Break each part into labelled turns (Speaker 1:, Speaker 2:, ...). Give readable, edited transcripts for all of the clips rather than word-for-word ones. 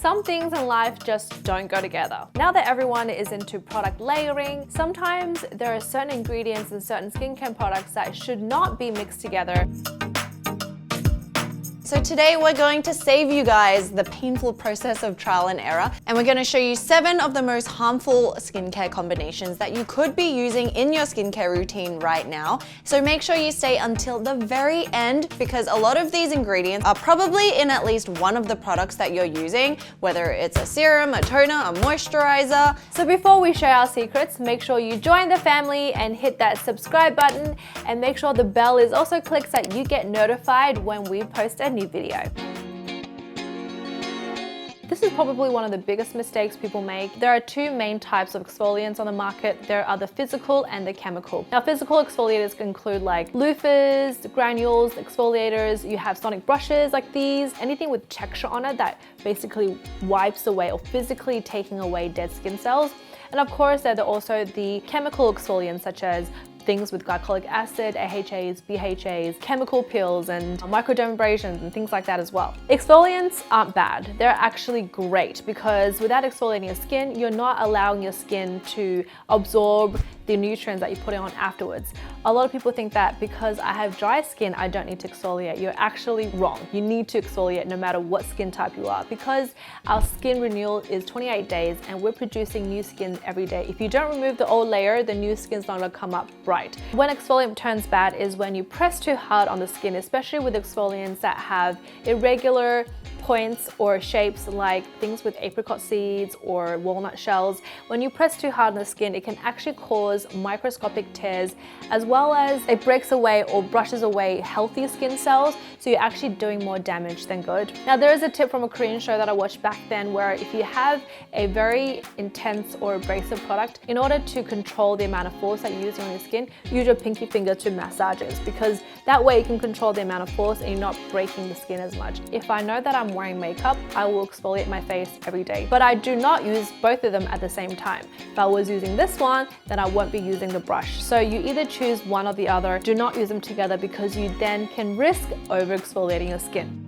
Speaker 1: Some things in life just don't go together. Now that everyone is into product layering, sometimes there are certain ingredients in certain skincare products that should not be mixed together.
Speaker 2: So today we're going to save you guys the painful process of trial and error, and we're going to show you 7 of the most harmful skincare combinations that you could be using in your skincare routine right now. So make sure you stay until the very end, because a lot of these ingredients are probably in at least one of the products that you're using, whether it's a serum, a toner, a moisturizer.
Speaker 1: So before we share our secrets, make sure you join the family and hit that subscribe button, and make sure the bell is also clicked so that you get notified when we post a new video. This is probably one of the biggest mistakes people make. There are 2 main types of exfoliants on the market. There are the physical and the chemical. Now, physical exfoliators can include like loofahs, granules, exfoliators. You have sonic brushes like these, anything with texture on it that basically wipes away or physically taking away dead skin cells. And of course, there are also the chemical exfoliants such as things with glycolic acid, AHAs, BHAs, chemical peels, and microdermabrasions and things like that as well. Exfoliants aren't bad. They're actually great because without exfoliating your skin, you're not allowing your skin to absorb the nutrients that you put on afterwards. A lot of people think that because I have dry skin, I don't need to exfoliate. You're actually wrong. You need to exfoliate no matter what skin type you are, because our skin renewal is 28 days and we're producing new skin every day. If you don't remove the old layer, the new skin's not gonna come up right. When exfoliant turns bad is when you press too hard on the skin, especially with exfoliants that have irregular points or shapes like things with apricot seeds or walnut shells. When you press too hard on the skin, it can actually cause microscopic tears, as well as it breaks away or brushes away healthy skin cells, so you're actually doing more damage than good. Now, there is a tip from a Korean show that I watched back then where if you have a very intense or abrasive product, in order to control the amount of force that you use on your skin, use your pinky finger to massages, because that way you can control the amount of force and you're not breaking the skin as much. If I know that I'm wearing makeup, I will exfoliate my face every day, but I do not use both of them at the same time. If I was using this one, then I won't be using the brush. So you either choose one or the other. Do not use them together because you then can risk over exfoliating your skin.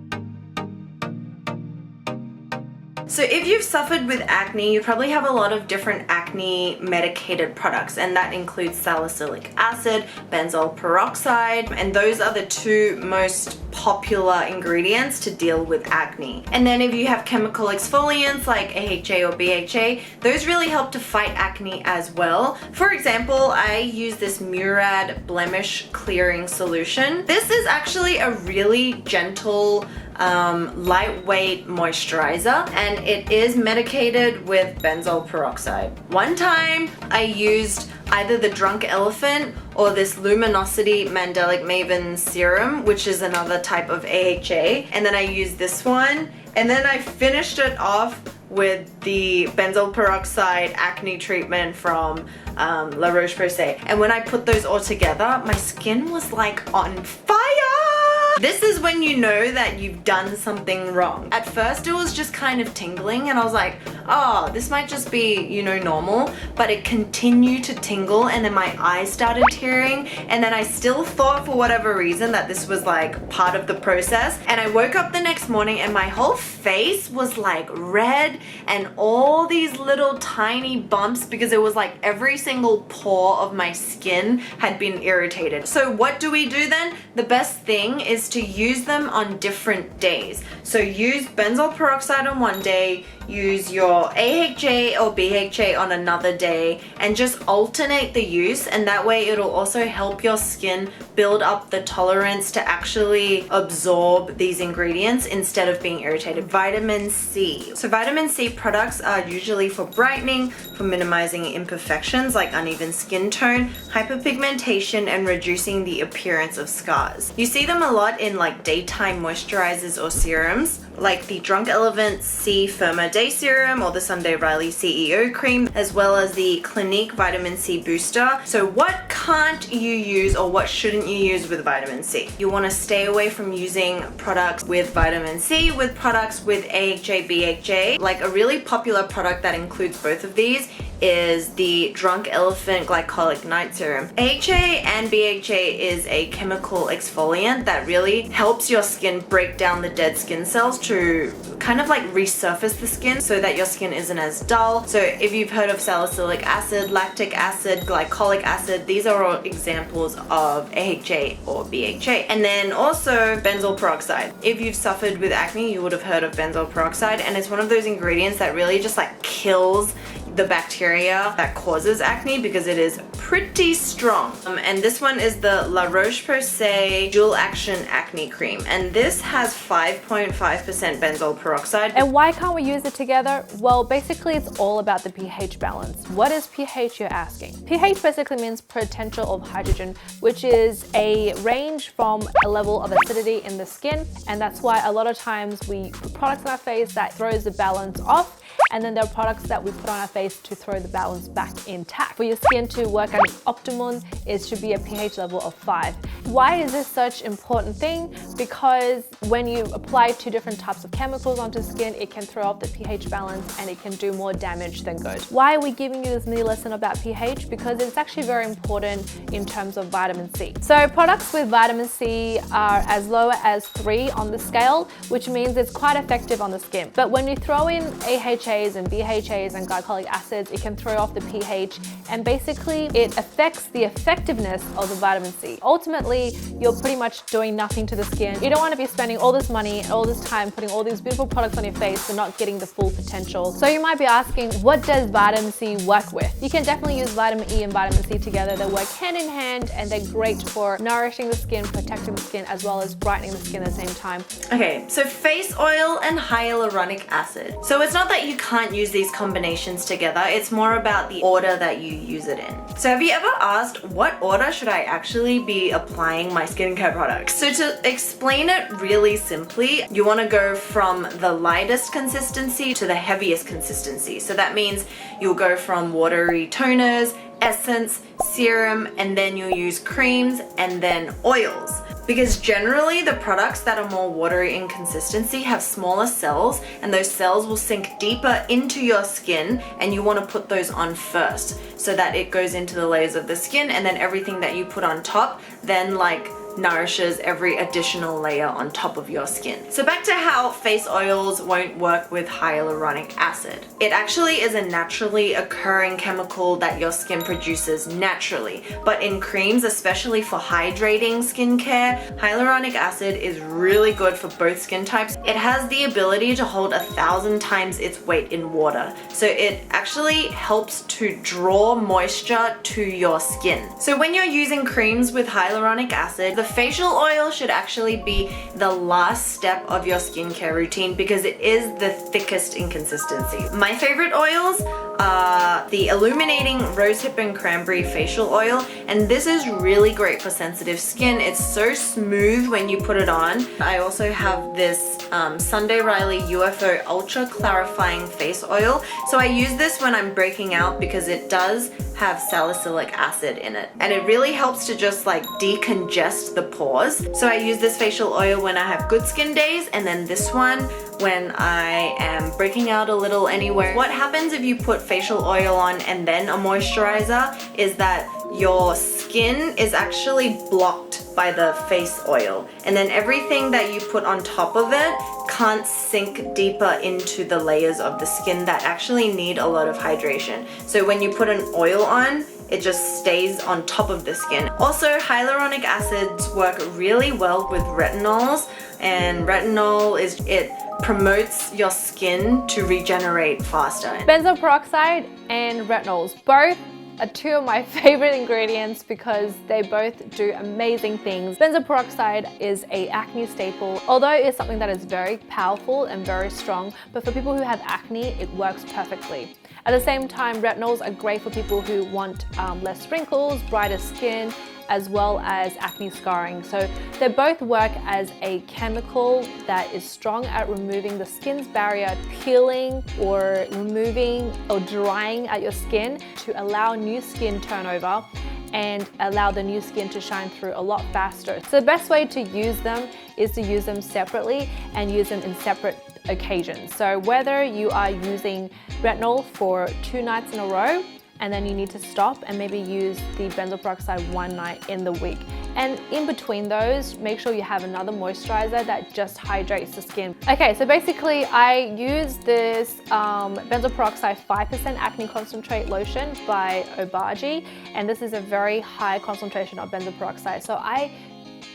Speaker 2: So if you've suffered with acne, you probably have a lot of different acne medicated products, and that includes salicylic acid, benzoyl peroxide, and those are the 2 most popular ingredients to deal with acne. And then if you have chemical exfoliants like AHA or BHA, those really help to fight acne as well. For example, I use this Murad Blemish clearing solution. This is actually a really gentle lightweight moisturizer, and it is medicated with benzoyl peroxide. One time I used either the Drunk Elephant or this Luminosity Mandelic Maven serum, which is another type of AHA, and then I used this one, and then I finished it off with the benzoyl peroxide acne treatment from La Roche-Posay. And when I put those all together, my skin was like on fire! This is when you know that you've done something wrong. At first it was just kind of tingling and I was like, oh, this might just be, you know, normal, but it continued to tingle and then my eyes started tearing, and then I still thought for whatever reason that this was like part of the process, and I woke up the next morning and my whole face was like red and all these little tiny bumps because it was like every single pore of my skin had been irritated. So what do we do then? The best thing is to use them on different days. So use benzoyl peroxide on one day, use your AHA or BHA on another day, and just alternate the use, and that way it'll also help your skin build up the tolerance to actually absorb these ingredients instead of being irritated. Vitamin C. So vitamin C products are usually for brightening, for minimizing imperfections like uneven skin tone, hyperpigmentation, and reducing the appearance of scars. You see them a lot in like daytime moisturizers or serums, like the Drunk Elephant C Firma Day Serum or the Sunday Riley CEO Cream, as well as the Clinique Vitamin C Booster. So what can't you use or what shouldn't you use with vitamin C? You want to stay away from using products with vitamin C with products with AHA, BHA. Like a really popular product that includes both of these is the Drunk Elephant Glycolic Night Serum. AHA and BHA is a chemical exfoliant that really helps your skin break down the dead skin cells to kind of like resurface the skin so that your skin isn't as dull. So if you've heard of salicylic acid, lactic acid, glycolic acid, these are all examples of AHA or BHA. And then also benzoyl peroxide. If you've suffered with acne, you would have heard of benzoyl peroxide, and it's one of those ingredients that really just like kills the bacteria that causes acne because it is pretty strong. And this one is the La Roche-Posay Dual Action Acne Cream, and this has 5.5% benzoyl peroxide.
Speaker 1: And why can't we use it together? Well, basically it's all about the pH balance. What is pH, you're asking? pH basically means potential of hydrogen, which is a range from a level of acidity in the skin, and that's why a lot of times we put products on our face that throws the balance off, and then there are products that we put on our face to throw the balance back intact. For your skin to work at its optimum, it should be a pH level of 5. Why is this such an important thing? Because when you apply 2 different types of chemicals onto skin, it can throw off the pH balance and it can do more damage than good. Why are we giving you this mini lesson about pH? Because it's actually very important in terms of vitamin C. So products with vitamin C are as low as 3 on the scale, which means it's quite effective on the skin. But when you throw in AHAs and BHAs and glycolic acids, it can throw off the pH, and basically it affects the effectiveness of the vitamin C. Ultimately, you're pretty much doing nothing to the skin. You don't want to be spending all this money and all this time putting all these beautiful products on your face but not getting the full potential. So you might be asking, what does vitamin C work with? You can definitely use vitamin E and vitamin C together. They work hand in hand and they're great for nourishing the skin, protecting the skin, as well as brightening the skin at the same time.
Speaker 2: Okay, so face oil and hyaluronic acid. So it's not that you can't use these combinations together, it's more about the order that you use it in. So have you ever asked, what order should I actually be applying my skincare products? So to explain it really simply, you want to go from the lightest consistency to the heaviest consistency. So that means you'll go from watery toners, essence, serum, and then you'll use creams and then oils. Because generally the products that are more watery in consistency have smaller cells, and those cells will sink deeper into your skin, and you want to put those on first so that it goes into the layers of the skin, and then everything that you put on top then like nourishes every additional layer on top of your skin. So back to how face oils won't work with hyaluronic acid. It actually is a naturally occurring chemical that your skin produces naturally, but in creams, especially for hydrating skincare, hyaluronic acid is really good for both skin types. It has the ability to hold 1,000 times its weight in water, so it actually helps to draw moisture to your skin. So when you're using creams with hyaluronic acid, the facial oil should actually be the last step of your skincare routine because it is the thickest in consistency. My favorite oils are the Illuminating Rosehip and Cranberry Facial Oil, and this is really great for sensitive skin. It's so smooth when you put it on. I also have this Sunday Riley UFO Ultra Clarifying Face Oil. So I use this when I'm breaking out because it does have salicylic acid in it, and it really helps to just like decongest the pores. So I use this facial oil when I have good skin days, and then this one when I am breaking out a little anywhere. What happens if you put facial oil on and then a moisturizer is that your skin is actually blocked by the face oil, and then everything that you put on top of it can't sink deeper into the layers of the skin that actually need a lot of hydration. So when you put an oil on, it just stays on top of the skin. Also, hyaluronic acids work really well with retinols, and retinol it promotes your skin to regenerate faster.
Speaker 1: Benzoyl peroxide and retinols, both are 2 of my favorite ingredients because they both do amazing things. Benzoyl peroxide is an acne staple, although it's something that is very powerful and very strong, but for people who have acne, it works perfectly. At the same time, retinols are great for people who want less wrinkles, brighter skin, as well as acne scarring. So they both work as a chemical that is strong at removing the skin's barrier, peeling or removing or drying at your skin to allow new skin turnover and allow the new skin to shine through a lot faster. So the best way to use them is to use them separately and use them in separate occasions. So whether you are using retinol for 2 nights in a row, and then you need to stop and maybe use the benzoyl peroxide 1 night in the week. And in between those, make sure you have another moisturizer that just hydrates the skin. Okay, so basically I use this benzoyl peroxide 5% acne concentrate lotion by Obagi, and this is a very high concentration of benzoyl peroxide. So I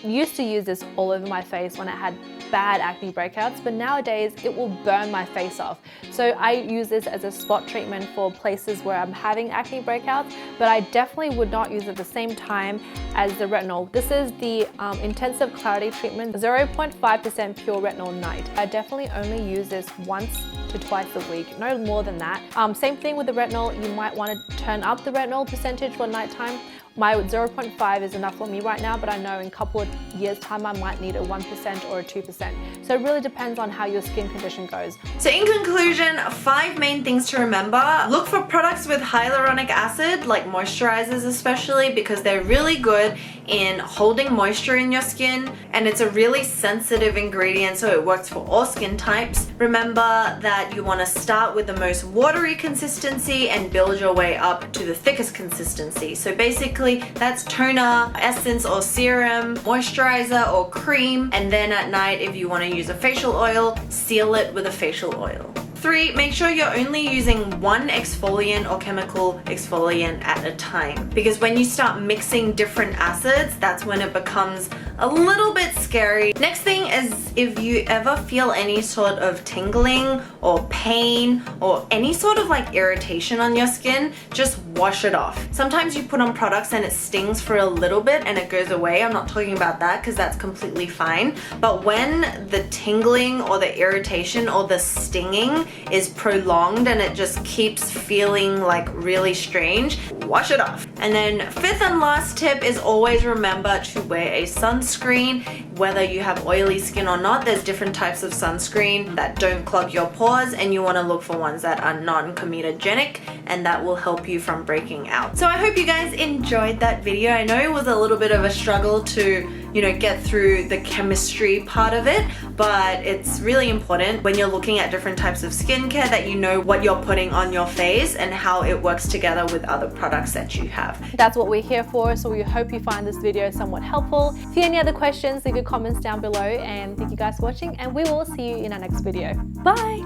Speaker 1: used to use this all over my face when I had bad acne breakouts, but nowadays it will burn my face off. So I use this as a spot treatment for places where I'm having acne breakouts, but I definitely would not use it at the same time as the retinol. This is the Intensive Clarity Treatment, 0.5% pure retinol night. I definitely only use this once to twice a week, no more than that. Same thing with the retinol, you might want to turn up the retinol percentage for nighttime. My 0.5 is enough for me right now, but I know in a couple of years time I might need a 1% or a 2%. So it really depends on how your skin condition goes.
Speaker 2: So in conclusion, 5 main things to remember. Look for products with hyaluronic acid, like moisturizers especially, because they're really good in holding moisture in your skin, and it's a really sensitive ingredient, so it works for all skin types. Remember that you want to start with the most watery consistency and build your way up to the thickest consistency. So basically that's toner, essence or serum, moisturizer or cream, and then at night if you want to use a facial oil, seal it with a facial oil. 3, make sure you're only using one exfoliant or chemical exfoliant at a time, because when you start mixing different acids, that's when it becomes a little bit scary. Next thing is, if you ever feel any sort of tingling or pain or any sort of like irritation on your skin, just wash it off. Sometimes you put on products and it stings for a little bit and it goes away. I'm not talking about that because that's completely fine. But when the tingling or the irritation or the stinging is prolonged and it just keeps feeling like really strange, wash it off. And then 5th and last tip is always remember to wear a sunscreen. Whether you have oily skin or not, there's different types of sunscreen that don't clog your pores, and you want to look for ones that are non-comedogenic, and that will help you from breaking out. So I hope you guys enjoyed that video. I know it was a little bit of a struggle to, you know, get through the chemistry part of it, but it's really important when you're looking at different types of skincare that you know what you're putting on your face and how it works together with other products that you have.
Speaker 1: That's what we're here for, so we hope you find this video somewhat helpful. If you have any other questions, leave your comments down below, and thank you guys for watching, and we will see you in our next video. Bye!